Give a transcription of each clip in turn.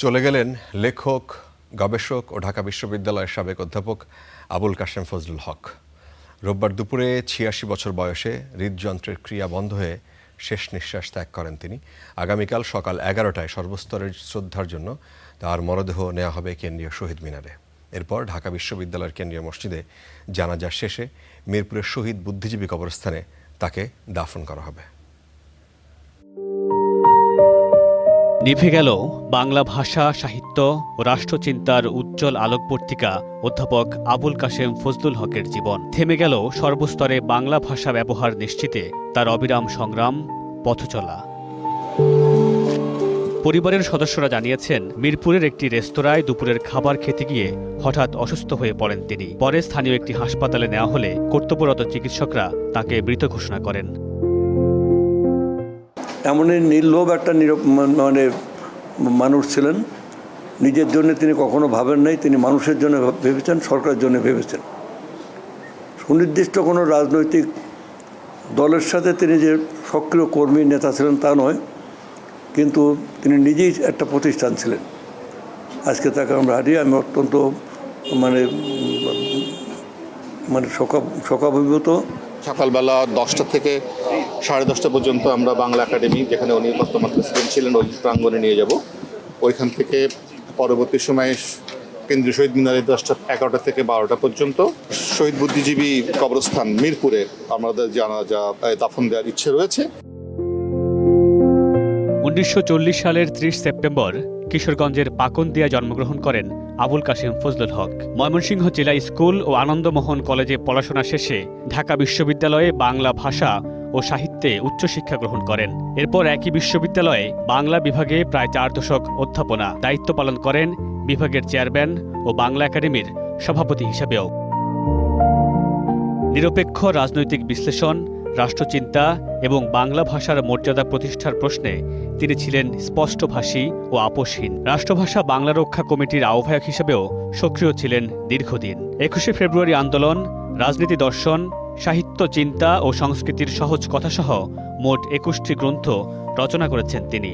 চলে গেলেন লেখক, গবেষক ও ঢাকা বিশ্ববিদ্যালয়ের সাবেক অধ্যাপক আবুল কাশেম ফজলুল হক। রোববার দুপুরে ৮৬ বছর বয়সে হৃদযন্ত্রের ক্রিয়া বন্ধ হয়ে শেষ নিঃশ্বাস ত্যাগ করেন তিনি। আগামীকাল সকাল ১১টায় সর্বস্তরের শ্রদ্ধার জন্য তার মরদেহ নেওয়া হবে কেন্দ্রীয় শহীদ মিনারে। এরপর ঢাকা বিশ্ববিদ্যালয়ের কেন্দ্রীয় মসজিদে জানাজা শেষে মিরপুরের শহীদ বুদ্ধিজীবী কবরস্থানে তাকে দাফন করা হবে। নিভে গেল বাংলা ভাষা, সাহিত্য ও রাষ্ট্রচিন্তার উজ্জ্বল আলোকবর্তিকা অধ্যাপক আবুল কাশেম ফজলুল হকের জীবন। থেমে গেল সর্বস্তরে বাংলা ভাষা ব্যবহার নিশ্চিতে তার অবিরাম সংগ্রাম, পথচলা। পরিবারের সদস্যরা জানিয়েছেন, মিরপুরের একটি রেস্তোরাঁয় দুপুরের খাবার খেতে গিয়ে হঠাৎ অসুস্থ হয়ে পড়েন তিনি। পরে স্থানীয় একটি হাসপাতালে নেওয়া হলে কর্তব্যরত চিকিৎসকরা তাকে মৃত ঘোষণা করেন। এমনই নির্লোভ একটা মানে মানুষ ছিলেন। নিজের জন্য তিনি কখনো ভাবেন নাই, তিনি মানুষের জন্য ভেবেছেন, সরকারের জন্য ভেবেছেন। সুনির্দিষ্ট কোনো রাজনৈতিক দলের সাথে তিনি যে সক্রিয় কর্মী নেতা ছিলেন তা নয়, কিন্তু তিনি নিজেই একটা প্রতিষ্ঠান ছিলেন। আজকে তাকে আমরা হারিয়ে আমি অত্যন্ত মানে শোকাভিভূত। সকালবেলা 10টা থেকে 10:30 পর্যন্ত আমরা বাংলা একাডেমি, যেখানে উনি বর্তমান প্রেসিডেন্ট ছিলেন, ওই প্রাঙ্গণে নিয়ে যাব। ওইখান থেকে পরবর্তী সময়ে কেন্দ্রীয় শহীদ মিনারে 11টা থেকে 12টা পর্যন্ত শহীদ বুদ্ধিজীবী কবরস্থান মিরপুরে আমাদের জানাজা দাফন দেওয়ার ইচ্ছে রয়েছে। ১৯৪০ সালের ৩০ সেপ্টেম্বর কিশোরগঞ্জের পাকনদিয়ায় জন্মগ্রহণ করেন আবুল কাশেম ফজলুল হক। ময়মনসিংহ জেলা স্কুল ও আনন্দমোহন কলেজে পড়াশোনা শেষে ঢাকা বিশ্ববিদ্যালয়ে বাংলা ভাষা ও সাহিত্যে উচ্চশিক্ষা গ্রহণ করেন। এরপর একই বিশ্ববিদ্যালয়ে বাংলা বিভাগে প্রায় 4 দশক অধ্যাপনা দায়িত্ব পালন করেন, বিভাগের চেয়ারম্যান ও বাংলা একাডেমির সভাপতি হিসেবেও। নিরপেক্ষ রাজনৈতিক বিশ্লেষণ, রাষ্ট্রচিন্তা এবং বাংলা ভাষার মর্যাদা প্রতিষ্ঠার প্রশ্নে তিনি ছিলেন স্পষ্টভাষী ও আপোষহীন। রাষ্ট্রভাষা বাংলা রক্ষা কমিটির আহ্বায়ক হিসেবেও সক্রিয় ছিলেন দীর্ঘদিন। ২১শে ফেব্রুয়ারি আন্দোলন, রাজনীতি দর্শন, সাহিত্য, চিন্তা ও সংস্কৃতির সহজ কথাসহ মোট ২১টি গ্রন্থ রচনা করেছেন তিনি।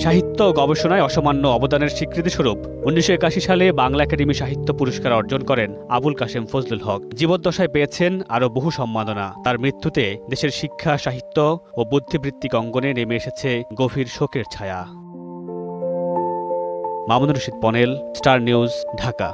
সাহিত্য ও গবেষণায় অসামান্য অবদানের স্বীকৃতিস্বরূপ ১৯৮১ সালে বাংলা একাডেমি সাহিত্য পুরস্কার অর্জন করেন আবুল কাশেম ফজলুল হক। জীবদ্দশায় পেয়েছেন আরও বহু সম্মাননা। তার মৃত্যুতে দেশের শিক্ষা, সাহিত্য ও বুদ্ধিবৃত্তিক অঙ্গনে নেমে এসেছে গভীর শোকের ছায়া। মামুনুর রশীদ পনেল, স্টার নিউজ, ঢাকা।